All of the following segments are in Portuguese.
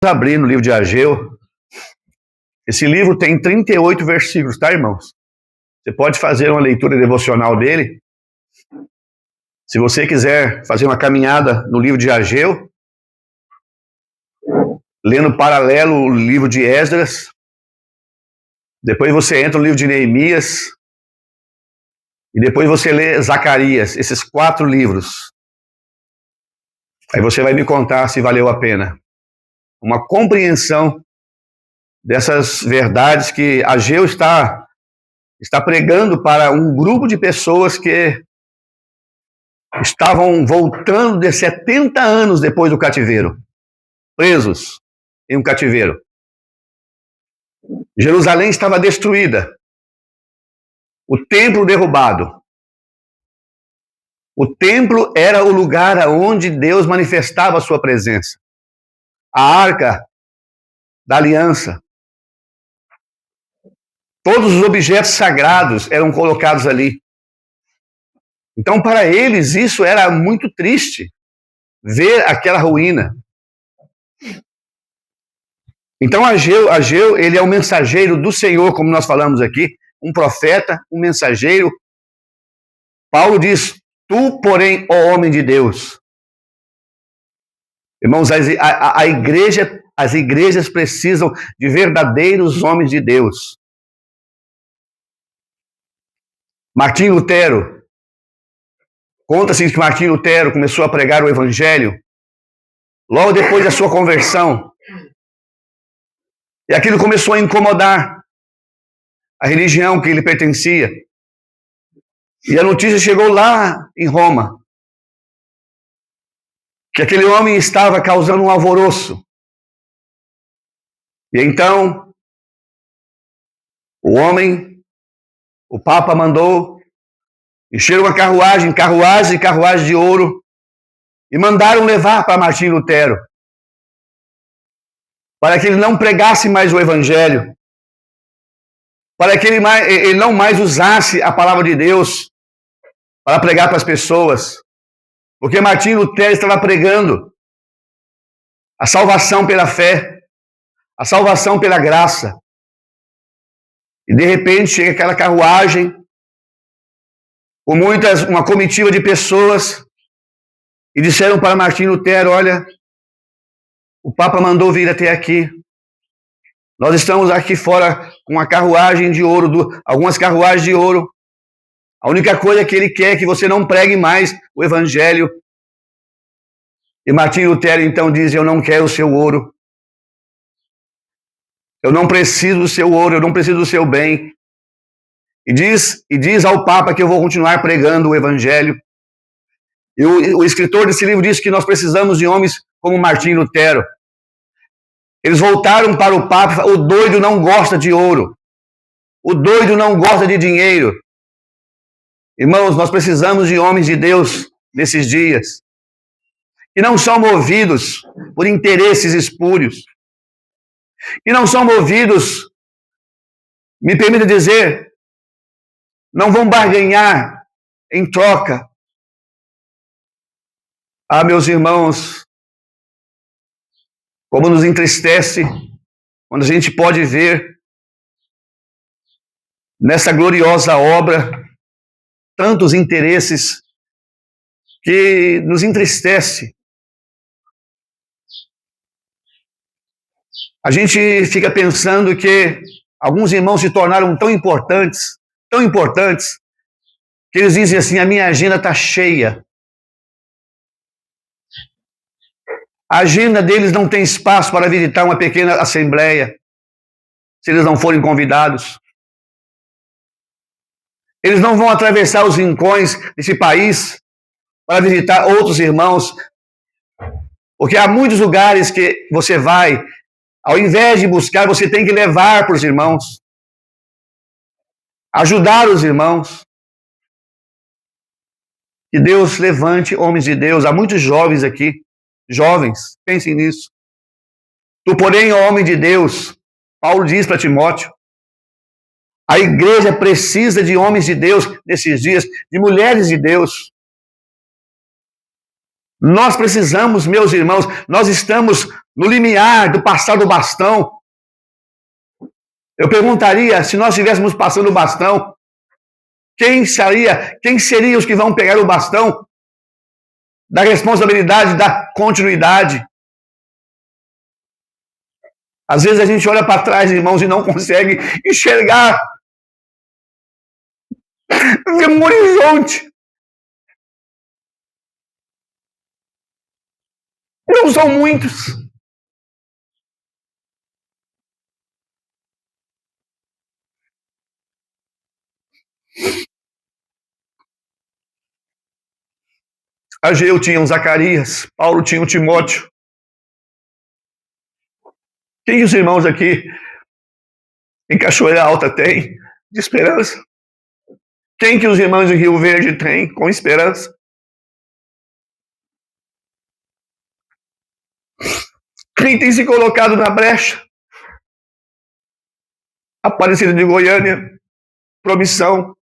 Abrir no livro de Ageu. Esse livro tem 38 versículos, tá, irmãos? Você pode fazer uma leitura devocional dele. Se você quiser fazer uma caminhada no livro de Ageu, lendo paralelo o livro de Esdras, depois você entra no livro de Neemias, e depois você lê Zacarias, esses 4 livros. Aí você vai me contar se valeu a pena. Uma compreensão dessas verdades que Ageu está pregando para um grupo de pessoas que estavam voltando de 70 anos depois do cativeiro, presos em um cativeiro. Jerusalém estava destruída, o templo derrubado. O templo era o lugar onde Deus manifestava a sua presença. A arca da aliança. Todos os objetos sagrados eram colocados ali. Então, para eles, isso era muito triste, ver aquela ruína. Então, Ageu, ele é um mensageiro do Senhor, como nós falamos aqui, um profeta, um mensageiro. Paulo diz, tu, porém, ó homem de Deus. Irmãos, as igrejas precisam de verdadeiros homens de Deus. Martim Lutero, conta-se que Martim Lutero começou a pregar o evangelho logo depois da sua conversão. E aquilo começou a incomodar a religião que ele pertencia. E a notícia chegou lá em Roma, que aquele homem estava causando um alvoroço. E então, o Papa mandou encher uma carruagem de ouro, e mandaram levar para Martim Lutero, para que ele não pregasse mais o evangelho, para que ele não mais usasse a palavra de Deus para pregar para as pessoas, porque Martim Lutero estava pregando a salvação pela fé, a salvação pela graça. E de repente chega aquela carruagem com uma comitiva de pessoas e disseram para Martim Lutero, olha, o Papa mandou vir até aqui. Nós estamos aqui fora com uma carruagem de ouro, algumas carruagens de ouro. A única coisa que ele quer é que você não pregue mais o evangelho. E Martim Lutero então diz, eu não quero o seu ouro. Eu não preciso do seu ouro, eu não preciso do seu bem. E diz ao Papa que eu vou continuar pregando o evangelho. E o escritor desse livro diz que nós precisamos de homens como Martim Lutero. Eles voltaram para o Papa, o doido não gosta de ouro. O doido não gosta de dinheiro. Irmãos, nós precisamos de homens de Deus nesses dias, que não são movidos por interesses espúrios, que não são movidos, me permita dizer, não vão barganhar em troca. Ah, meus irmãos, como nos entristece quando a gente pode ver nessa gloriosa obra tantos interesses que nos entristece. A gente fica pensando que alguns irmãos se tornaram tão importantes, que eles dizem assim, a minha agenda está cheia. A agenda deles não tem espaço para visitar uma pequena assembleia, se eles não forem convidados. Eles não vão atravessar os rincões desse país para visitar outros irmãos, porque há muitos lugares que você vai, ao invés de buscar, você tem que levar para os irmãos, ajudar os irmãos. Que Deus levante homens de Deus. Há muitos jovens aqui, jovens, pensem nisso. Tu, porém, ó homem de Deus, Paulo diz para Timóteo, a igreja precisa de homens de Deus nesses dias, de mulheres de Deus. Nós precisamos, meus irmãos, nós estamos no limiar do passar do bastão. Eu perguntaria, se nós estivéssemos passando o bastão, quem seria os que vão pegar o bastão da responsabilidade, da continuidade? Às vezes a gente olha para trás, irmãos, e não consegue enxergar, ver um horizonte. Não são muitos. Ageu tinha um Zacarias, Paulo tinha um Timóteo. Quem os irmãos aqui em Cachoeira Alta têm de esperança? Quem que os irmãos de Rio Verde têm com esperança? Quem tem se colocado na brecha? Aparecida de Goiânia, Promissão.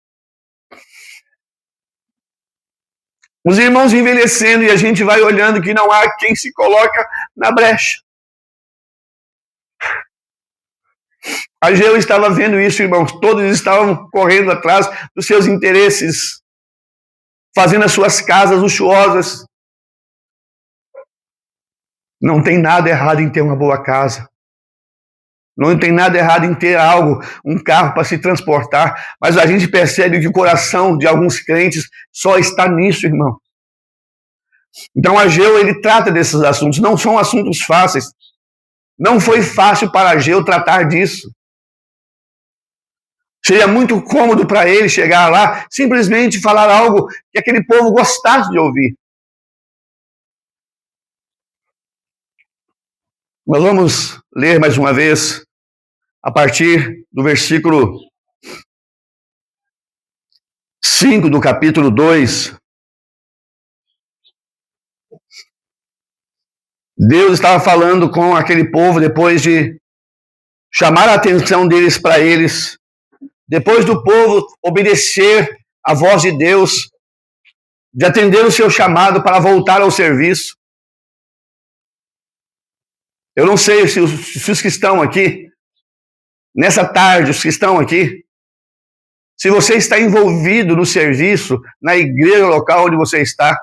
Os irmãos envelhecendo e a gente vai olhando que não há quem se coloca na brecha. Ageu estava vendo isso, irmãos. Todos estavam correndo atrás dos seus interesses, fazendo as suas casas luxuosas. Não tem nada errado em ter uma boa casa. Não tem nada errado em ter algo, um carro para se transportar. Mas a gente percebe que o coração de alguns crentes só está nisso, irmão. Então Ageu, ele trata desses assuntos. Não são assuntos fáceis. Não foi fácil para Ageu tratar disso. Seria muito cômodo para ele chegar lá, simplesmente falar algo que aquele povo gostasse de ouvir. Nós vamos ler mais uma vez, a partir do versículo 5 do capítulo 2. Deus estava falando com aquele povo depois de chamar a atenção deles para eles, depois do povo obedecer à voz de Deus, de atender o seu chamado para voltar ao serviço. Eu não sei se os que estão aqui, nessa tarde, os que estão aqui, se você está envolvido no serviço, na igreja local onde você está,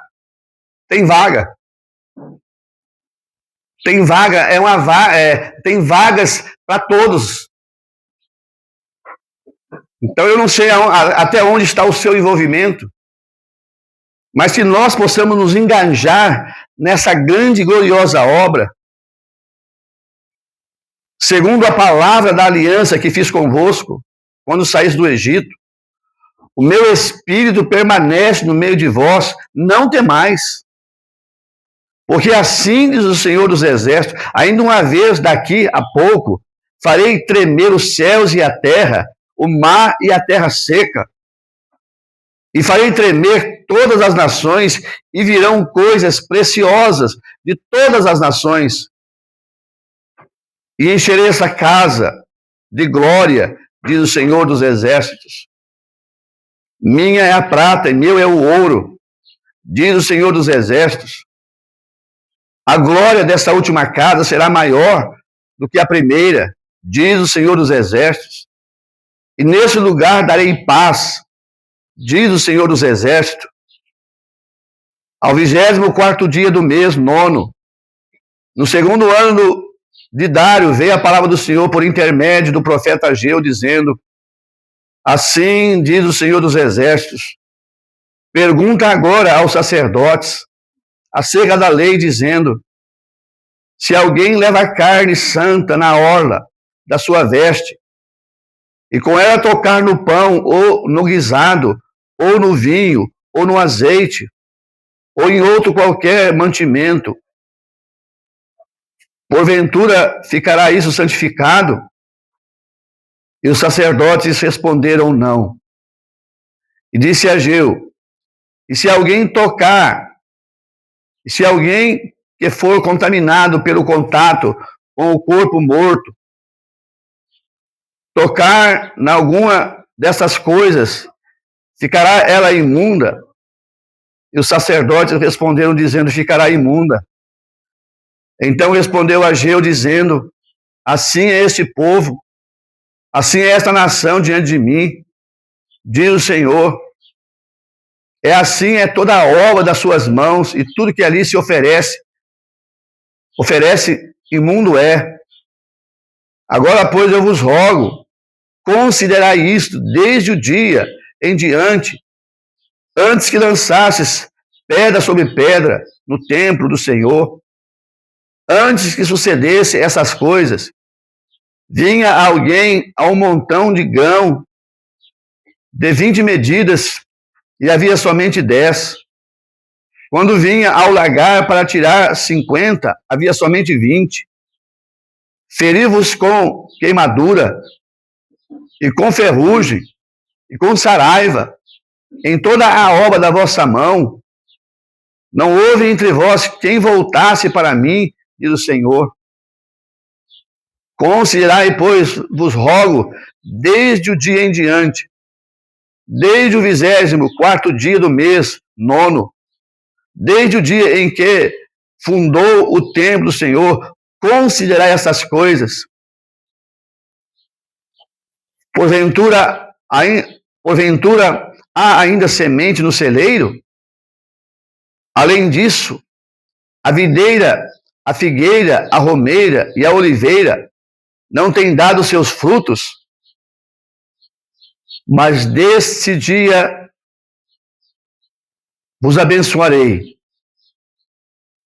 tem vaga. Tem vaga, tem vagas para todos. Então eu não sei até onde está o seu envolvimento, mas se nós possamos nos engajar nessa grande e gloriosa obra, segundo a palavra da aliança que fiz convosco, quando saís do Egito, o meu espírito permanece no meio de vós, não temais. Porque assim diz o Senhor dos Exércitos, ainda uma vez daqui a pouco, farei tremer os céus e a terra, o mar e a terra seca. E farei tremer todas as nações, e virão coisas preciosas de todas as nações. E encherei essa casa de glória, diz o Senhor dos Exércitos. Minha é a prata e meu é o ouro, diz o Senhor dos Exércitos. A glória desta última casa será maior do que a primeira, diz o Senhor dos Exércitos. E nesse lugar darei paz, diz o Senhor dos Exércitos. Ao 24º dia do mês, 9º, no segundo ano de Dário, veio a palavra do Senhor por intermédio do profeta Ageu, dizendo: assim diz o Senhor dos Exércitos, pergunta agora aos sacerdotes, acerca da lei, dizendo: se alguém leva carne santa na orla da sua veste, e com ela tocar no pão, ou no guisado, ou no vinho, ou no azeite, ou em outro qualquer mantimento, porventura ficará isso santificado? E os sacerdotes responderam não. E disse Ageu: e se alguém tocar, e se alguém que for contaminado pelo contato com o corpo morto, tocar em alguma dessas coisas, ficará ela imunda? E os sacerdotes responderam, dizendo: ficará imunda. Então respondeu Ageu, dizendo: assim é este povo, assim é esta nação diante de mim, diz o Senhor. É assim é toda a obra das suas mãos, e tudo que ali se oferece imundo é. Agora, pois, eu vos rogo, considerai isto desde o dia em diante, antes que lançasses pedra sobre pedra no templo do Senhor. Antes que sucedesse essas coisas, vinha alguém a um montão de grão de 20 medidas, e havia somente 10. Quando vinha ao lagar para tirar 50, havia somente 20. Feri-vos com queimadura, e com ferrugem, e com saraiva, em toda a obra da vossa mão. Não houve entre vós quem voltasse para mim, diz o Senhor. Considerai, pois, vos rogo, desde o dia em diante, desde o 24º dia do mês 9, desde o dia em que fundou o templo do Senhor, considerai essas coisas. Porventura há ainda semente no celeiro? Além disso, a videira, a figueira, a romeira e a oliveira não têm dado seus frutos? Mas deste dia vos abençoarei.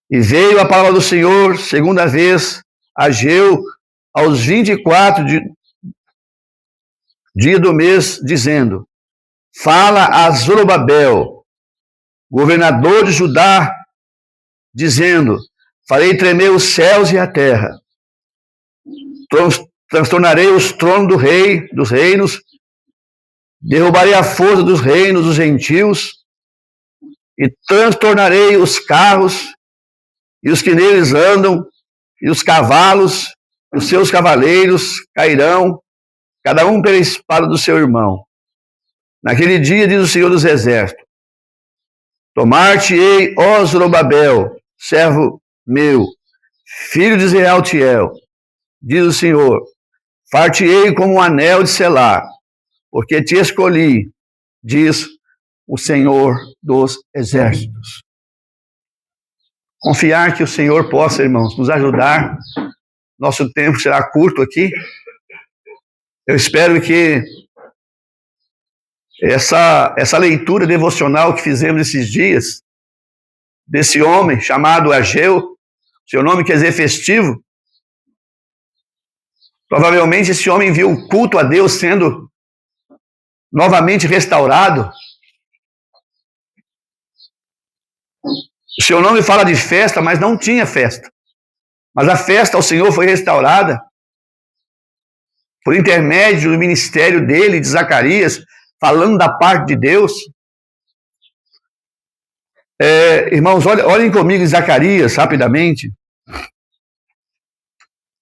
E veio a palavra do Senhor, segunda vez, a Ageu, aos 24 dia do mês, dizendo: fala a Zorobabel, governador de Judá, dizendo: farei tremer os céus e a terra, transtornarei os tronos do rei, dos reinos, derrubarei a força dos reinos dos gentios, e transtornarei os carros e os que neles andam, e os cavalos, e os seus cavaleiros cairão, cada um pela espada do seu irmão. Naquele dia, diz o Senhor dos Exércitos: tomar-te-ei, ó Zorobabel, servo meu, filho de Zealtiel, diz o Senhor, far-te-ei como um anel de selar, porque te escolhi, diz o Senhor dos Exércitos. Confiar que o Senhor possa, irmãos, nos ajudar. Nosso tempo será curto aqui. Eu espero que essa leitura devocional que fizemos esses dias, desse homem chamado Ageu, seu nome quer dizer festivo, provavelmente esse homem viu o culto a Deus sendo novamente restaurado. O seu nome fala de festa, mas não tinha festa. Mas a festa ao Senhor foi restaurada por intermédio do ministério dele, de Zacarias, falando da parte de Deus. Irmãos, olhem comigo em Zacarias, rapidamente.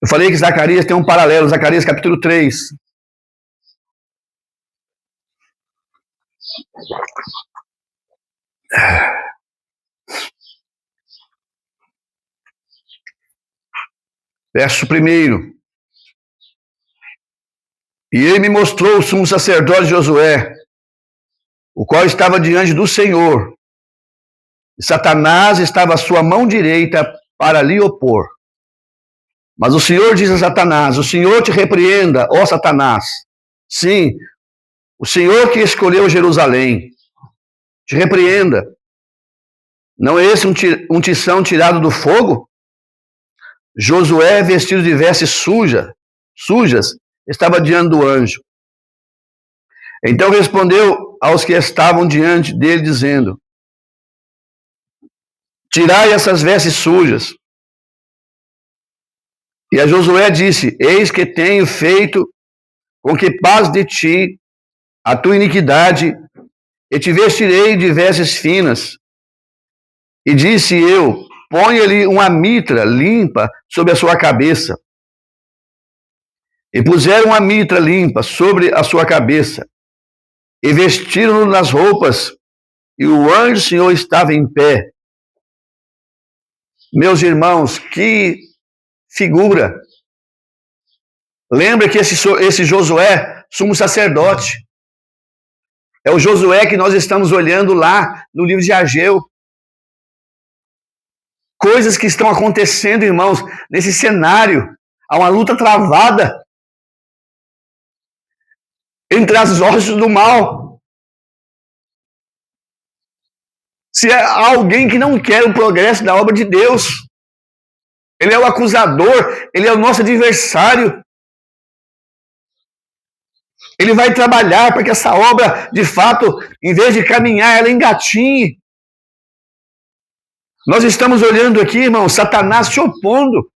Eu falei que Zacarias tem um paralelo, Zacarias capítulo 3. Verso 1. E ele me mostrou o sumo sacerdote Josué, o qual estava diante do Senhor. E Satanás estava à sua mão direita para lhe opor. Mas o Senhor disse a Satanás: o Senhor te repreenda, ó Satanás. Sim, o Senhor que escolheu Jerusalém te repreenda. Não é esse um tição tirado do fogo? Josué, vestido de vestes sujas, estava diante do anjo. Então respondeu aos que estavam diante dele, dizendo: tirai essas vestes sujas. E a Josué disse: eis que tenho feito com que passe de ti a tua iniquidade, e te vestirei de vestes finas. E disse eu: ponha-lhe uma mitra limpa sobre a sua cabeça. E puseram uma mitra limpa sobre a sua cabeça, e vestiram-no nas roupas e o anjo do Senhor estava em pé. Meus irmãos, que figura! Lembra que esse Josué, sumo sacerdote, é o Josué que nós estamos olhando lá no livro de Ageu. Coisas que estão acontecendo, irmãos, nesse cenário. Há uma luta travada entre as hostes do mal. Se há alguém que não quer o progresso da obra de Deus, ele é o acusador, ele é o nosso adversário. Ele vai trabalhar para que essa obra, de fato, em vez de caminhar, ela engatinhe. Nós estamos olhando aqui, irmão, Satanás se opondo.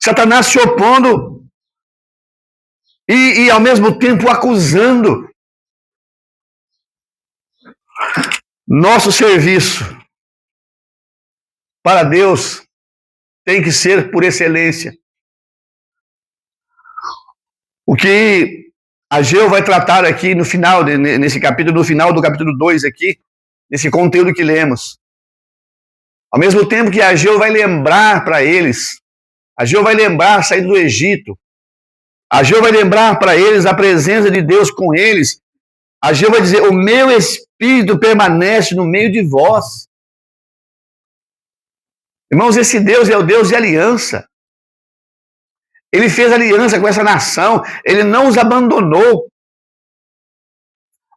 Satanás se opondo e ao mesmo tempo acusando. Nosso serviço para Deus tem que ser por excelência. O que Ageu vai tratar aqui no final, nesse capítulo, no final do capítulo 2 aqui, nesse conteúdo que lemos. Ao mesmo tempo que Ageu vai lembrar para eles, Ageu vai lembrar a saída do Egito, Ageu vai lembrar para eles a presença de Deus com eles, Ageu vai dizer, o meu Espírito permanece no meio de vós. Irmãos, esse Deus é o Deus de aliança. Ele fez aliança com essa nação, ele não os abandonou.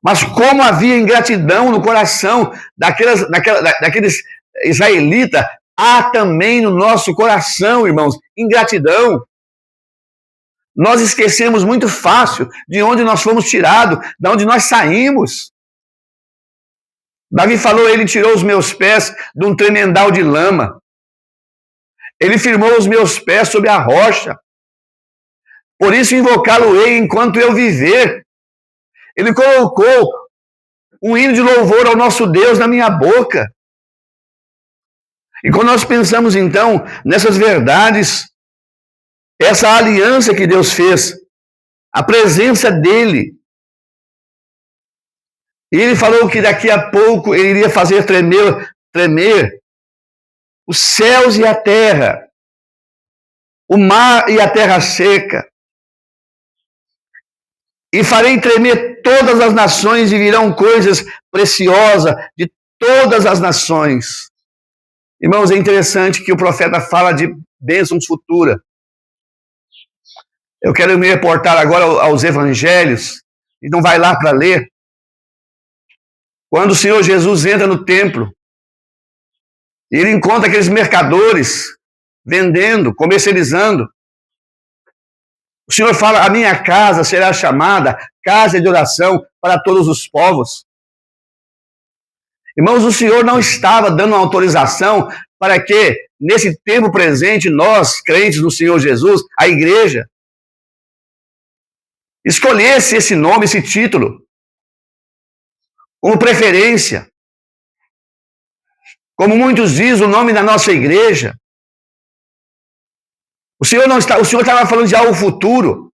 Mas como havia ingratidão no coração daqueles israelitas, há também no nosso coração, irmãos, ingratidão. Nós esquecemos muito fácil de onde nós fomos tirados, de onde nós saímos. Davi falou, ele tirou os meus pés de um tremendal de lama. Ele firmou os meus pés sobre a rocha. Por isso invocá-lo-ei enquanto eu viver. Ele colocou um hino de louvor ao nosso Deus na minha boca. E quando nós pensamos, então, nessas verdades, essa aliança que Deus fez, a presença dele, e ele falou que daqui a pouco ele iria fazer tremer os céus e a terra, o mar e a terra seca. E farei tremer todas as nações e virão coisas preciosas de todas as nações. Irmãos, é interessante que o profeta fala de bênçãos futuras. Eu quero me reportar agora aos evangelhos, e não vai lá para ler. Quando o Senhor Jesus entra no templo, ele encontra aqueles mercadores vendendo, comercializando. O Senhor fala, a minha casa será chamada casa de oração para todos os povos. Irmãos, o Senhor não estava dando uma autorização para que, nesse tempo presente, nós, crentes do Senhor Jesus, a igreja, escolhesse esse nome, esse título, como preferência. Como muitos dizem, o nome da nossa igreja. O Senhor estava falando de algo futuro.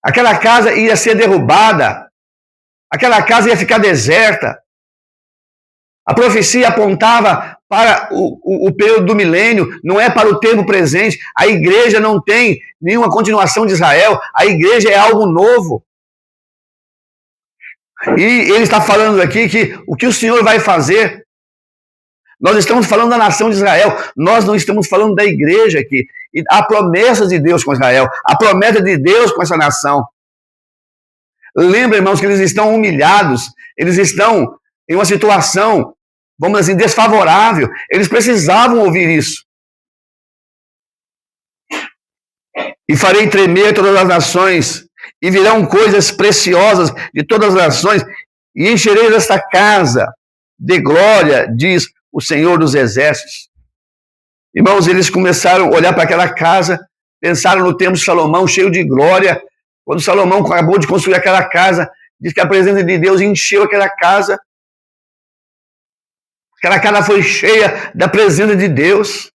Aquela casa ia ser derrubada. Aquela casa ia ficar deserta. A profecia apontava para o período do milênio, não é para o tempo presente. A igreja não tem nenhuma continuação de Israel. A igreja é algo novo. E ele está falando aqui que o que o Senhor vai fazer. Nós estamos falando da nação de Israel, nós não estamos falando da igreja aqui. E há promessas de Deus com Israel, há promessa de Deus com essa nação. Lembra, irmãos, que eles estão humilhados, eles estão em uma situação, vamos dizer, desfavorável. Eles precisavam ouvir isso. E farei tremer todas as nações, e virão coisas preciosas de todas as nações, e encherei esta casa de glória, diz o Senhor dos Exércitos. Irmãos, eles começaram a olhar para aquela casa, pensaram no tempo de Salomão, cheio de glória. Quando Salomão acabou de construir aquela casa, diz que a presença de Deus encheu aquela casa. Aquela casa foi cheia da presença de Deus.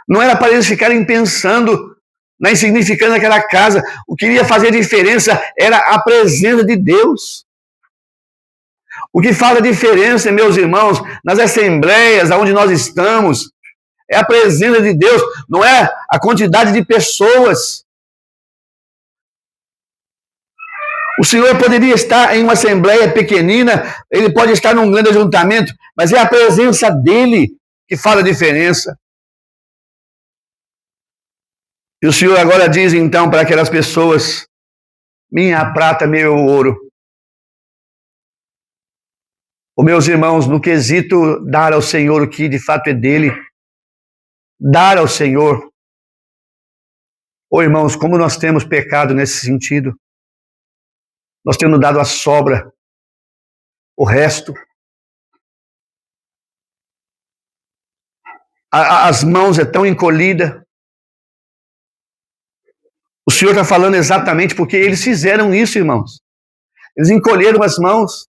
Não era para eles ficarem pensando na insignificância daquela casa. O que iria fazer diferença era a presença de Deus. O que faz a diferença, meus irmãos, nas assembleias onde nós estamos, é a presença de Deus, não é a quantidade de pessoas. O Senhor poderia estar em uma assembleia pequenina, ele pode estar num grande ajuntamento, mas é a presença dele que faz a diferença. E o Senhor agora diz então para aquelas pessoas: minha prata, meu ouro. Os meus irmãos, no quesito dar ao Senhor o que de fato é dele, dar ao Senhor. Ô irmãos, como nós temos pecado nesse sentido. Nós temos dado a sobra, o resto. As mãos é tão encolhida. O Senhor está falando exatamente porque eles fizeram isso, irmãos. Eles encolheram as mãos.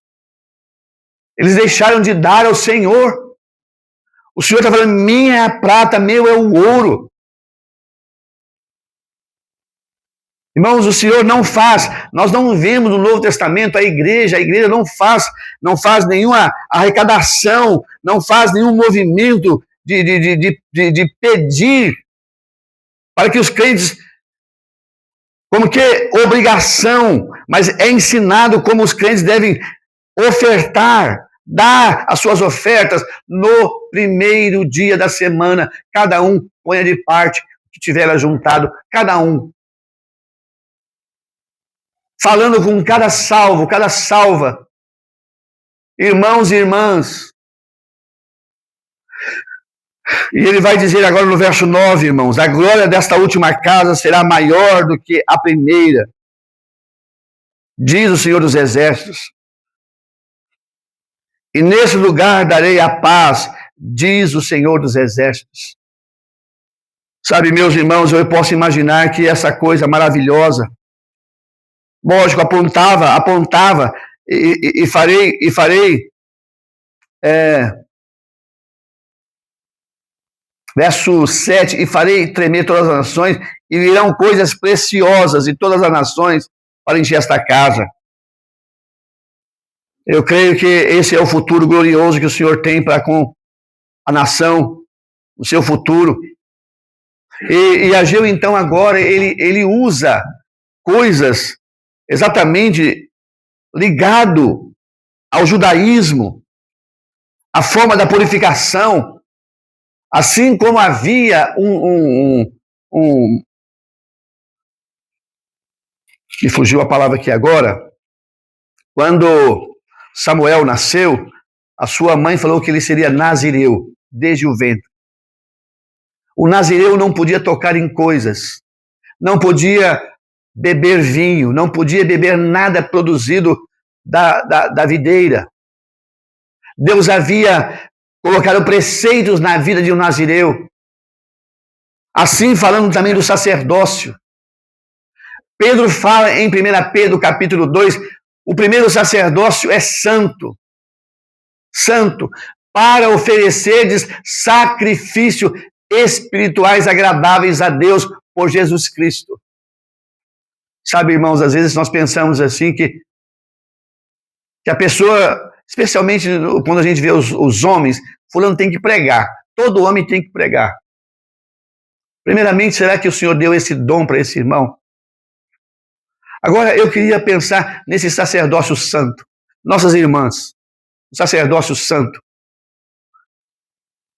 Eles deixaram de dar ao Senhor. O Senhor está falando: minha é a prata, meu é o ouro. Irmãos, o Senhor não faz, nós não vemos no Novo Testamento a igreja não faz nenhuma arrecadação, não faz nenhum movimento de pedir para que os crentes, como que obrigação, mas é ensinado como os crentes devem ofertar, dar as suas ofertas no primeiro dia da semana. Cada um ponha de parte o que tiver ajuntado, cada um. Falando com cada salvo, cada salva. Irmãos e irmãs. E ele vai dizer agora no verso 9, irmãos: a glória desta última casa será maior do que a primeira, diz o Senhor dos Exércitos. E nesse lugar darei a paz, diz o Senhor dos Exércitos. Sabe, meus irmãos, eu posso imaginar que essa coisa maravilhosa, lógico, apontava, e farei, verso 7, e farei tremer todas as nações, e virão coisas preciosas de todas as nações para encher esta casa. Eu creio que esse é o futuro glorioso que o Senhor tem para com a nação, o seu futuro. E Ageu, então, agora, ele usa coisas exatamente ligado ao judaísmo, a forma da purificação, assim como havia me fugiu a palavra aqui agora, quando Samuel nasceu, a sua mãe falou que ele seria nazireu, desde o ventre. O nazireu não podia tocar em coisas, não podia beber vinho, não podia beber nada produzido da videira. Deus havia colocado preceitos na vida de um nazireu. Assim, falando também do sacerdócio. Pedro fala em 1 Pedro capítulo 2, o primeiro sacerdócio é santo. Santo, para oferecerdes sacrifício espirituais agradáveis a Deus por Jesus Cristo. Sabe, irmãos, às vezes nós pensamos assim que a pessoa, especialmente quando a gente vê os homens, fulano tem que pregar, todo homem tem que pregar. Primeiramente, será que o Senhor deu esse dom para esse irmão? Agora, eu queria pensar nesse sacerdócio santo. Nossas irmãs, o sacerdócio santo.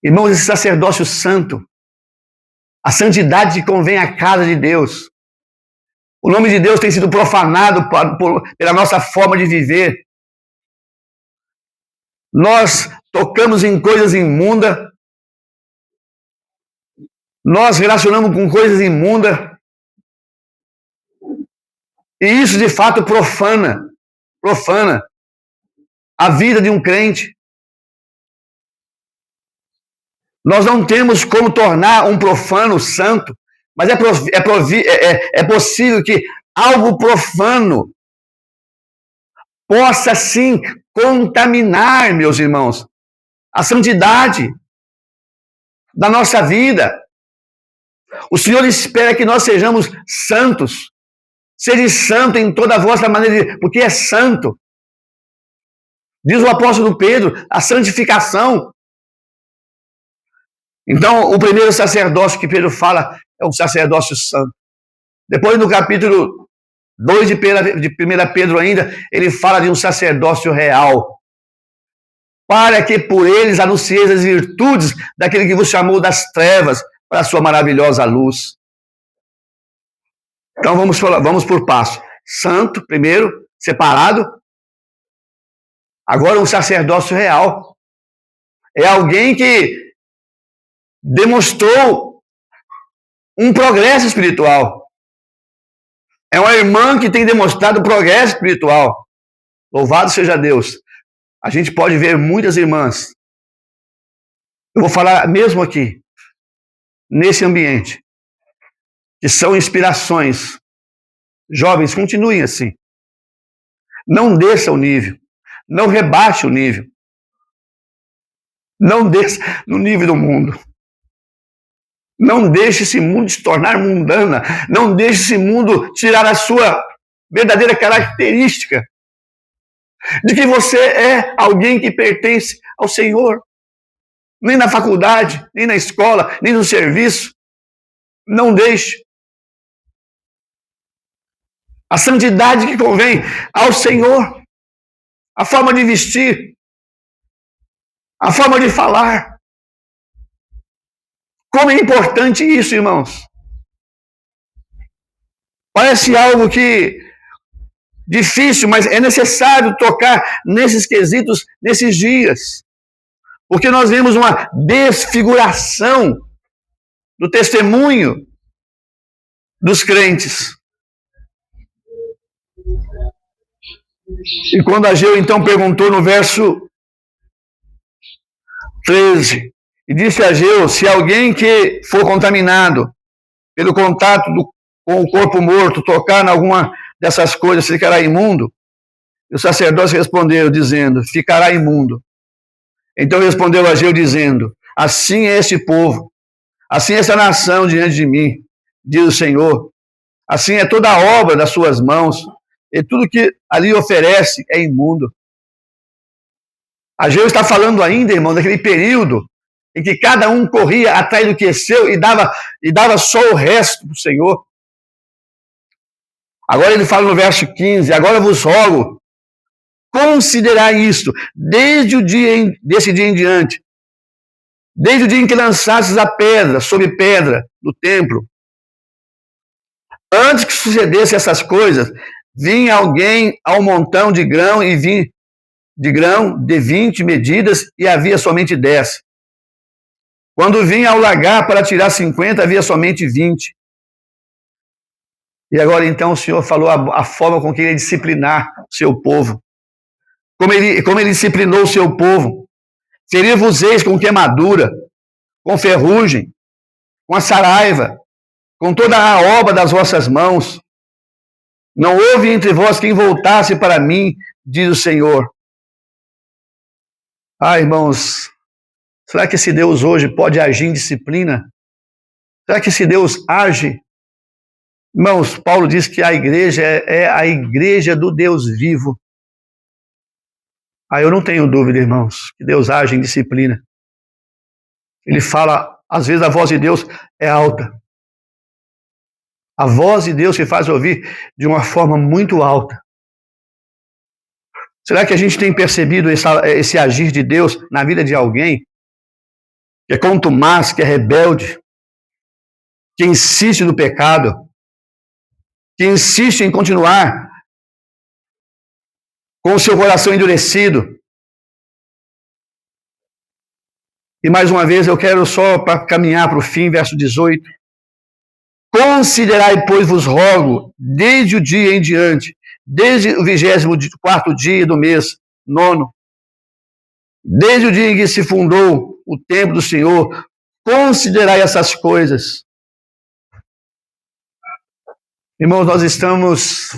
Irmãos, esse sacerdócio santo, a santidade que convém à casa de Deus. O nome de Deus tem sido profanado pela nossa forma de viver. Nós tocamos em coisas imundas. Nós relacionamos com coisas imundas. E isso, de fato, profana a vida de um crente. Nós não temos como tornar um profano santo, mas é possível que algo profano possa, sim, contaminar, meus irmãos, a santidade da nossa vida. O Senhor espera que nós sejamos santos. Seja santo em toda a vossa maneira, porque é santo. Diz o apóstolo Pedro, a santificação. Então, o primeiro sacerdócio que Pedro fala é um sacerdócio santo. Depois, no capítulo 2 de 1 Pedro ainda, ele fala de um sacerdócio real. Para que por eles anuncieis as virtudes daquele que vos chamou das trevas para a sua maravilhosa luz. Então, vamos por passo. Santo, primeiro, separado. Agora, um sacerdócio real. É alguém que demonstrou um progresso espiritual. É uma irmã que tem demonstrado progresso espiritual. Louvado seja Deus. A gente pode ver muitas irmãs. Eu vou falar mesmo aqui, nesse ambiente, que são inspirações. Jovens, continuem assim. Não desça o nível. Não rebaixe o nível. Não desça no nível do mundo. Não deixe esse mundo se tornar mundana. Não deixe esse mundo tirar a sua verdadeira característica de que você é alguém que pertence ao Senhor. Nem na faculdade, nem na escola, nem no serviço. Não deixe. A santidade que convém ao Senhor. A forma de vestir. A forma de falar. Como é importante isso, irmãos. Parece algo que difícil, mas é necessário tocar nesses quesitos, nesses dias. Porque nós vemos uma desfiguração do testemunho dos crentes. E quando Ageu então perguntou no verso 13, e disse a Ageu, se alguém que for contaminado pelo contato com o corpo morto tocar em alguma dessas coisas, ficará imundo? E o sacerdote respondeu, dizendo, ficará imundo. Então respondeu Ageu, dizendo, assim é este povo, assim é esta nação diante de mim, diz o Senhor. Assim é toda a obra das suas mãos, e tudo que ali oferece é imundo. Ageu está falando ainda, irmão, daquele período em que cada um corria atrás do que é seu e dava só o resto para o Senhor. Agora ele fala no verso 15, agora vos rogo, considerai isto, desse dia em diante, desde o dia em que lançastes a pedra sobre pedra do templo. Antes que sucedesse essas coisas, vinha alguém ao montão de grão de 20 medidas e havia somente 10. Quando vinha ao lagar para tirar 50, havia somente 20. E agora então o Senhor falou a forma com que ele ia disciplinar o seu povo. Como ele disciplinou o seu povo. Ferir-vos-eis com queimadura, com ferrugem, com a saraiva, com toda a obra das vossas mãos. Não houve entre vós quem voltasse para mim, diz o Senhor. Ah, irmãos, será que esse Deus hoje pode agir em disciplina? Será que esse Deus age? Irmãos, Paulo diz que a igreja é a igreja do Deus vivo. Eu não tenho dúvida, irmãos, que Deus age em disciplina. Ele fala, às vezes a voz de Deus é alta. A voz de Deus se faz ouvir de uma forma muito alta. Será que a gente tem percebido esse agir de Deus na vida de alguém que é contumaz, que é rebelde, que insiste no pecado, que insiste em continuar com o seu coração endurecido? E mais uma vez eu quero só para caminhar para o fim, verso 18. Considerai, pois, vos rogo, desde o dia em diante, desde o 24º dia do mês 9, desde o dia em que se fundou o templo do Senhor, considerai essas coisas. Irmãos, nós estamos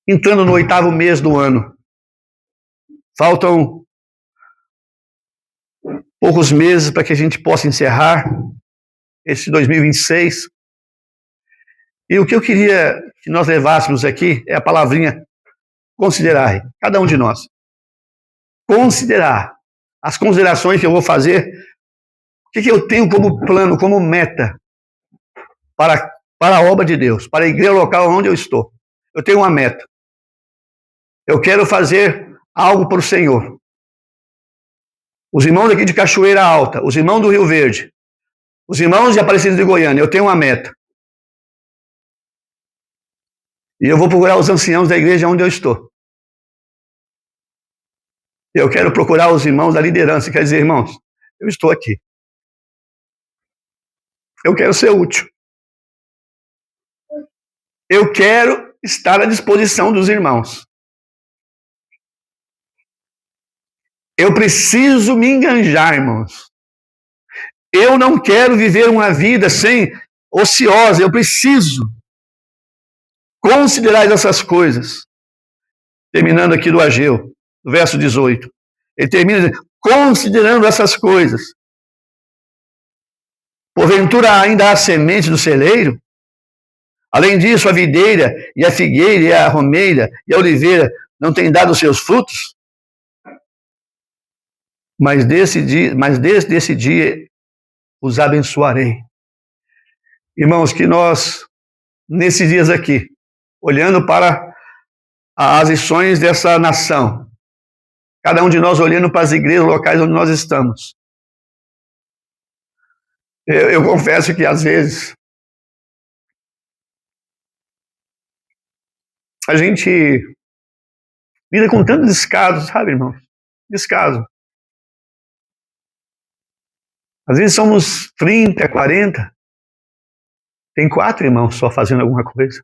entrando no 8º mês do ano. Faltam poucos meses para que a gente possa encerrar. esse 2026. E o que eu queria que nós levássemos aqui é a palavrinha considerar, cada um de nós. Considerar. As considerações que eu vou fazer, o que eu tenho como plano, como meta para a obra de Deus, para a igreja local onde eu estou. Eu tenho uma meta. Eu quero fazer algo para o Senhor. Os irmãos aqui de Cachoeira Alta, os irmãos do Rio Verde, os irmãos de Aparecida de Goiânia, eu tenho uma meta. E eu vou procurar os anciãos da igreja onde eu estou. Eu quero procurar os irmãos da liderança, quer dizer, irmãos, eu estou aqui. Eu quero ser útil. Eu quero estar à disposição dos irmãos. Eu preciso me enganjar, irmãos. Eu não quero viver uma vida sem ociosa. Eu preciso considerar essas coisas. Terminando aqui do Ageu, do verso 18. Ele termina dizendo, considerando essas coisas. Porventura ainda há semente do celeiro? Além disso, a videira, e a figueira, e a romeira, e a oliveira não têm dado os seus frutos? Mas desde esse dia os abençoarei. Irmãos, que nós, nesses dias aqui, olhando para as ações dessa nação, cada um de nós olhando para as igrejas locais onde nós estamos, eu confesso que às vezes a gente lida com tanto descaso, sabe, irmão? Descaso. Às vezes somos 30, 40, tem 4 irmãos só fazendo alguma coisa.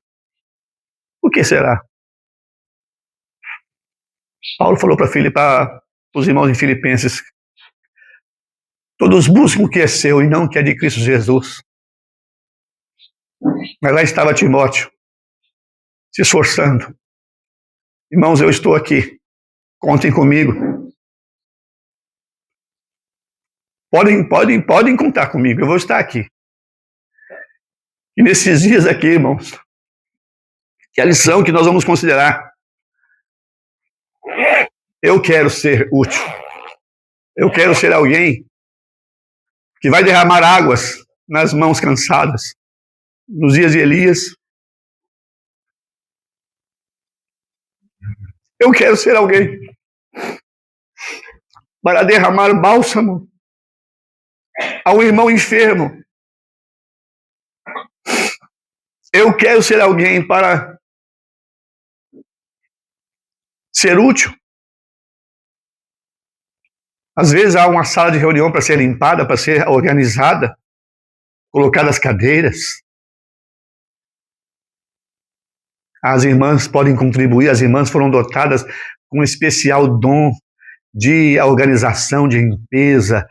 Por que será? Paulo falou para os irmãos em Filipenses, todos buscam o que é seu e não o que é de Cristo Jesus. Mas lá estava Timóteo, se esforçando. Irmãos, eu estou aqui. Contem comigo. Podem contar comigo. Eu vou estar aqui. E nesses dias aqui, irmãos, que a lição que nós vamos considerar, eu quero ser útil. Eu quero ser alguém que vai derramar águas nas mãos cansadas. Nos dias de Elias, eu quero ser alguém para derramar bálsamo ao irmão enfermo. Eu quero ser alguém para ser útil. Às vezes há uma sala de reunião para ser limpada, para ser organizada, colocadas cadeiras. As irmãs podem contribuir, as irmãs foram dotadas com um especial dom de organização, de limpeza.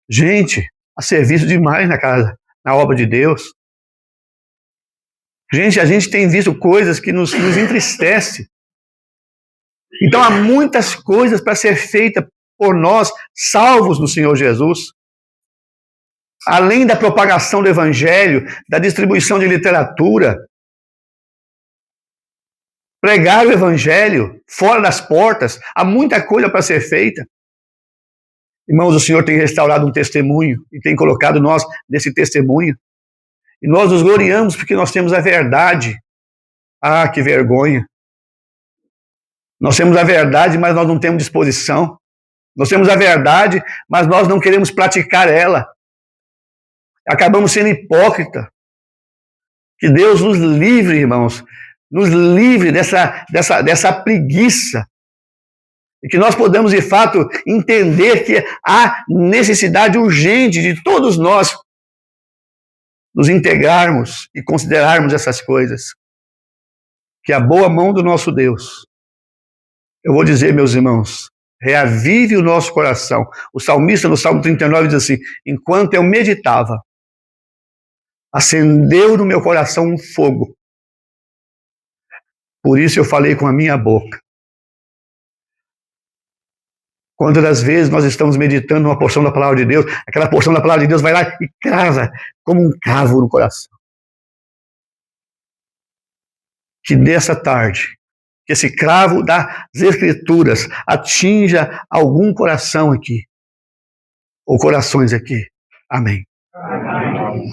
Gente, a serviço demais na casa, na obra de Deus. Gente, a gente tem visto coisas que nos entristecem. Então há muitas coisas para ser feitas por nós, salvos do Senhor Jesus. Além da propagação do Evangelho, da distribuição de literatura, pregar o Evangelho fora das portas, há muita coisa para ser feita. Irmãos, o Senhor tem restaurado um testemunho e tem colocado nós nesse testemunho. E nós nos gloriamos porque nós temos a verdade. Ah, que vergonha. Nós temos a verdade, mas nós não temos disposição. Nós temos a verdade, mas nós não queremos praticar ela. Acabamos sendo hipócritas. Que Deus nos livre, irmãos. Nos livre dessa preguiça. E que nós podemos, de fato, entender que há necessidade urgente de todos nós nos integrarmos e considerarmos essas coisas. Que a boa mão do nosso Deus, eu vou dizer, meus irmãos, reavive o nosso coração. O salmista, no Salmo 39, diz assim, enquanto eu meditava, acendeu no meu coração um fogo. Por isso eu falei com a minha boca. Quantas das vezes nós estamos meditando uma porção da palavra de Deus, aquela porção da palavra de Deus vai lá e crava como um cravo no coração. Que nessa tarde, que esse cravo das Escrituras atinja algum coração aqui, ou corações aqui. Amém. Amém.